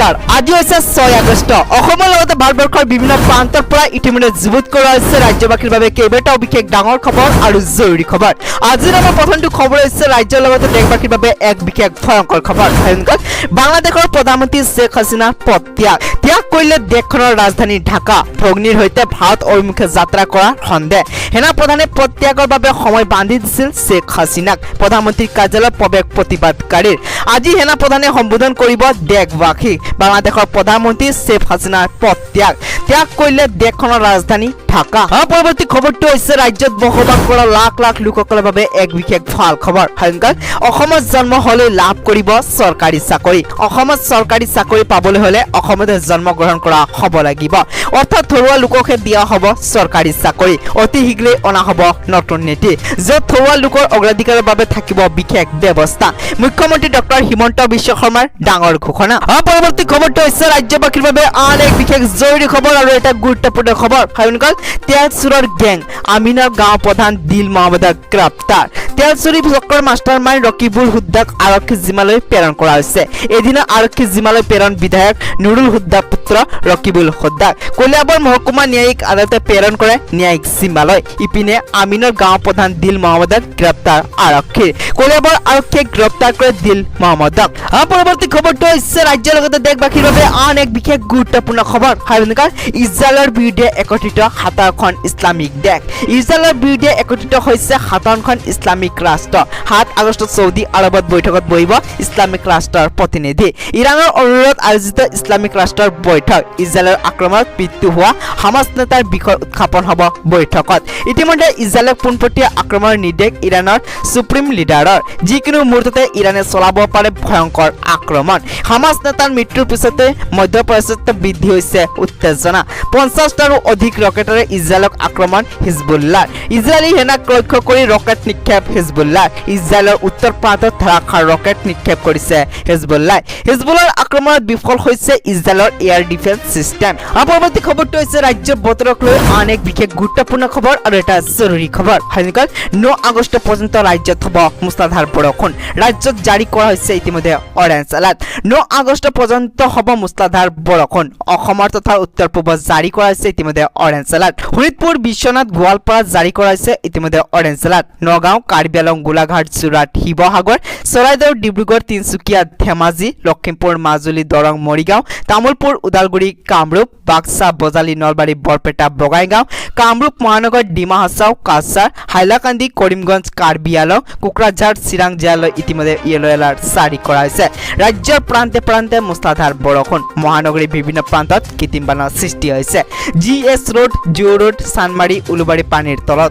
নমস্কাৰ আজি হৈছে 6 আগষ্ট অসমৰ লগতে ভাৰতবৰ্ষৰ বিভিন্ন প্ৰান্তৰ পৰা ইতিমধ্যে যুৱত কৰা হৈছে ৰাজ্যবাসীৰ বাবে কেইবাটাও বিশেষ ডাঙৰ খবৰ আৰু জৰুৰী খবৰ আজিৰ আমাৰ প্ৰথমটো খবৰ হৈছে ৰাজ্যৰ লগতে দেশবাসীৰ বাবে এক বিশেষ ভয়ংকৰ খবৰ বাংলাদেশৰ প্ৰধানমন্ত্ৰী শেখ হাছিনা ত্যাগ কৰিলে দেশখনৰ ৰাজধানী ঢাকা ভগ্নীৰ সৈতে ভাৰত অভিমুখে যাত্ৰা কৰাৰ সন্দেহ সেনা প্ৰধানে প্ৰত্যাগৰ বাবে সময় বান্ধি দিছিল শেখ হাছিনাক প্ৰধানমন্ত্ৰীৰ কাৰ্যালয়ৰ প্ৰৱেশ প্ৰতিবাদকাৰীৰ আজি সেনা প্ৰধানে সম্বোধন কৰিব দেশবাসী বাংলাদেশৰ প্ৰধানমন্ত্ৰী শেখ হাছিনাৰ ত্যাগ কৰিলে দেশখনৰ ৰাজধানী ঢাকা পৰৱৰ্তী খবৰটো হৈছে ৰাজ্যত বসবাস কৰা লাখ লাখ লোকসকলৰ বাবে এক বিশেষ ভাল খবৰ অসমত জন্ম হলে লাভ কৰিব চৰকাৰী চাকৰি অসমত চৰকাৰী চাকৰি পাবলৈ হলে অসমতে জন্মগ্ৰহণ কৰা হ'ব লাগিব অৰ্থাৎ থলুৱা লোককহে দিয়া হ'ব চৰকাৰী চাকৰি অতি শীঘ্ৰেই অনা হ'ব নতুন নীতি য'ত থলুৱা লোকৰ অগ্ৰাধিকাৰৰ বাবে থাকিব বিশেষ ব্যৱস্থা মুখ্যমন্ত্ৰী ডক্টৰ হিমন্ত বিশ্ব শৰ্মাৰ ডাঙৰ ঘোষণা পৰৱৰ্তী খবৰটো হৈছে ৰাজ্যবাসীৰ বাবে আন এক বিশেষ জৰুৰী খবৰ আৰু এটা গুৰুত্বপূৰ্ণ খবৰ তেলচুৰৰ গেং আমিনৰ গাঁও প্ৰধান দিল মহম্মদক গ্ৰেপ্তাৰ তেলচুৰি চক্ৰৰ মাষ্টাৰ মাইণ্ড ৰকিবুল হুদ্দাক আৰক্ষী জিম্মালৈ প্ৰেৰণ কৰা হৈছে এদিনা আৰক্ষী জিম্মালৈ প্ৰেৰণ বিধায়ক নুৰুল হুদ্দাৰ পুত্ৰ ৰকিবুল হুদ্দাক কলিয়াবৰ মহকুমা ন্যায়িক আদালতে প্ৰেৰণ কৰে ন্যায়িক জিম্মালৈ ইপিনে আমিনৰ গাঁও প্ৰধান দিল মহম্মদক গ্ৰেপ্তাৰ আৰক্ষীৰ কলিয়াবৰ আৰক্ষীয়ে গ্ৰেপ্তাৰ কৰে দিল মহম্মদক পৰৱৰ্তী খবৰটো হৈছে ৰাজ্যৰ লগতে দেশবাসীৰ বাবে আন এক বিশেষ গুৰুত্বপূৰ্ণ খবৰ ইজৰাইলৰ বিৰুদ্ধে একত্ৰিত 57খন ইছলামিক দেশ ইজৰাইলৰ বিৰুদ্ধে একত্ৰিত হৈছে 57খন ইছলামিক ৰাষ্ট্ৰ 7 আগষ্টত সৌদি আৰবত বৈঠকত বহিব ইছলামিক ৰাষ্ট্ৰৰ প্ৰতিনিধি ইৰাণৰ অনুৰোধ আয়োজিত ইছলামিক ৰাষ্ট্ৰৰ বৈঠক ইজৰাইলৰ আক্ৰমণত মৃত্যু হোৱা হামাছ নেতাৰ বিষয় উত্থাপন হ'ব বৈঠকত ইতিমধ্যে ইজৰাইলক পোনপটীয়া আক্ৰমণৰ নিৰ্দেশ ইৰাণৰ সুপ্ৰিম লিডাৰৰ যিকোনো মুহূৰ্ততে ইৰাণে চলাব পাৰে ভয়ংকৰ আক্ৰমণ হামাছ নেতাৰ মৃত্যুৰ পিছতে মধ্যপ্ৰাচ্যত বৃদ্ধি হৈছে উত্তেজনা 50টাৰো অধিক ৰকেটেৰে ইজৰাইলক আক্ৰমণ হিজবুল্লাহ ইজৰাইলী সেনাক লক্ষ্য কৰি ৰকেট নিক্ষেপ হিজবুল্লাহ ইজৰাইলৰ উত্তৰ প্ৰান্তত ধাৰাসাৰ ৰকেট নিক্ষেপ কৰিছে হিজবুল্লাহৰ আক্ৰমণত বিফল হৈছে ইজৰাইলৰ এয়াৰ ডিফেন্স সিস্টেম পৰৱৰ্তী খবৰটো হৈছে ৰাজ্যৰ বতৰক লৈ আন এক বিশেষ গুৰুত্বপূৰ্ণ খবৰ আৰু এটা জৰুৰী খবৰ 9 আগষ্ট পৰ্যন্ত ৰাজ্যত হ'ব মুছলধাৰ বৰষুণ ৰাজ্যত জাৰি কৰা হৈছে ইতিমধ্যে অৰেঞ্জ এলাৰ্ট 9 আগষ্ট পৰ্যন্ত হ'ব মুছলধাৰ বৰষুণ অসমৰ তথা উত্তৰ পূবত জাৰি কৰা হৈছে ইতিমধ্যে অৰেঞ্জ এলাৰ্ট শোণিতপুৰ বিশ্বনাথ গোৱালপাৰাত জাৰি কৰা হৈছে ইতিমধ্যে অৰেঞ্জ এলাৰ্ট নগাঁও কাৰ্বি আংলং গোলাঘাট যোৰহাট শিৱসাগৰ চৰাইদেউ ডিব্ৰুগড় তিনিচুকীয়া ধেমাজি লখিমপুৰ মাজুলী দৰং মৰিগাঁও তামুলপুৰ ওদালগুৰি কামৰূপ বাক্সা বজালী নলবাৰী বৰপেটা বঙাইগাঁও কামৰূপ মহানগৰ ডিমা হাছাও কাছাৰ হাইলাকান্দি কৰিমগঞ্জ কাৰ্বি আংলং কোকৰাঝাৰ চিৰাং জিলালৈ ইতিমধ্যে ইয়েলো এলাৰ্ট জাৰি কৰা হৈছে ৰাজ্যৰ প্ৰান্তে প্ৰান্তে মুছলধাৰ বৰষুণ মহানগৰীৰ বিভিন্ন প্ৰান্তত কৃত্ৰিম বানৰ সৃষ্টি হৈছে GS ৰোড জিঅ' ৰোড চানমাৰী উলুবাৰী পানীৰ তলত